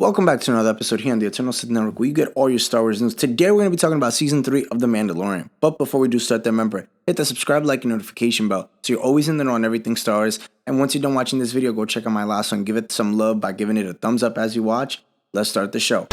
Welcome back to another episode here on the Eternal Sith Network, where you get all your Star Wars news. Today we're going to be talking about Season 3 of The Mandalorian. But before we do start, remember, hit the subscribe, like, and notification bell so you're always in the know on everything Star Wars. And once you're done watching this video, go check out my last one. Give it some love by giving it a thumbs up as you watch. Let's start the show.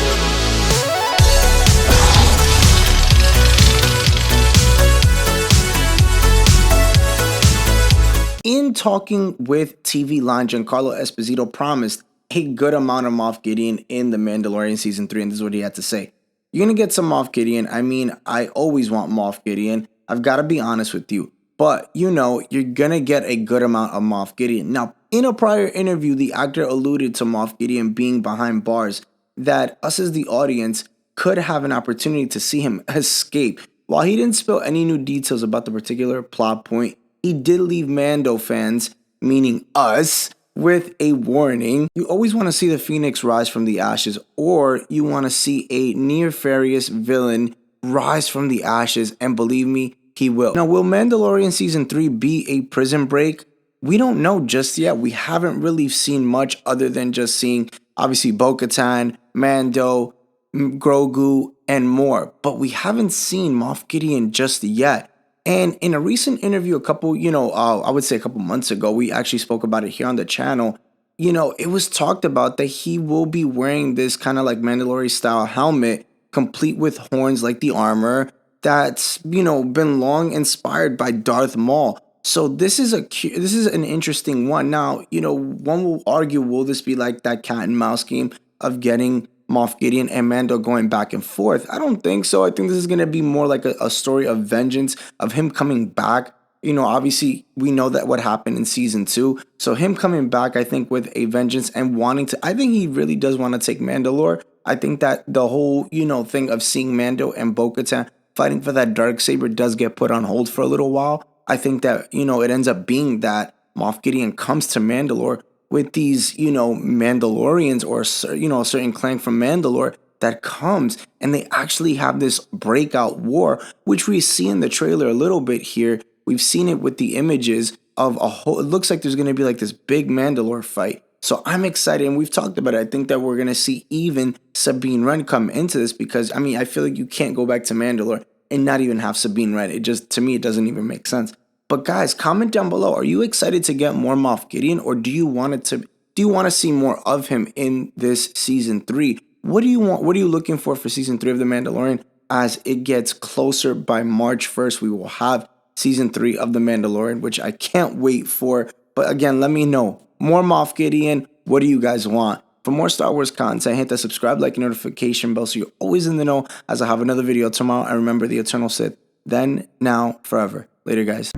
In talking with TV Line, Giancarlo Esposito promised a good amount of Moff Gideon in The Mandalorian Season 3, and this is what he had to say. You're going to get some Moff Gideon. I mean, I always want Moff Gideon. I've got to be honest with you. But, you know, you're going to get a good amount of Moff Gideon. Now, in a prior interview, the actor alluded to Moff Gideon being behind bars, that us as the audience could have an opportunity to see him escape. While he didn't spill any new details about the particular plot point, he did leave Mando fans, meaning us, with a warning. You always want to see the Phoenix rise from the ashes, or you want to see a nefarious villain rise from the ashes, and believe me, he will. Now, will Mandalorian Season 3 be a prison break? We don't know just yet. We haven't really seen much other than just seeing, obviously, Bo-Katan, Mando, Grogu, and more. But we haven't seen Moff Gideon just yet. And in a recent interview, I would say a couple months ago, we actually spoke about it here on the channel. You know, it was talked about that he will be wearing this kind of like Mandalorian style helmet, complete with horns like the armor that's, been long inspired by Darth Maul. So this is an interesting one. Now, one will argue, will this be like that cat and mouse game of getting Moff Gideon and Mando going back and forth? I don't think so. I think this is going to be more like a story of vengeance, of him coming back. Obviously, we know that what happened in Season 2. So him coming back, I think, with a vengeance and wanting to, I think he really does want to take Mandalore. I think that the whole, thing of seeing Mando and Bo-Katan fighting for that Darksaber does get put on hold for a little while. I think that, it ends up being that Moff Gideon comes to Mandalore with these, Mandalorians or, a certain clan from Mandalore that comes, and they actually have this breakout war, which we see in the trailer a little bit here. We've seen it with the images of a whole, it looks like there's going to be like this big Mandalore fight. So I'm excited, and we've talked about it. I think that we're going to see even Sabine Wren come into this because, I feel like you can't go back to Mandalore and not even have Sabine Wren. It just, to me, it doesn't even make sense. But guys, comment down below. Are you excited to get more Moff Gideon, or do you want to see more of him in this Season 3? What do you want? What are you looking for Season 3 of The Mandalorian? As it gets closer, by March 1st, we will have Season 3 of The Mandalorian, which I can't wait for. But again, let me know. More Moff Gideon. What do you guys want? For more Star Wars content, hit the subscribe, like, and notification bell so you're always in the know as I have another video tomorrow. And remember, the Eternal Sith, then, now, forever. Later, guys.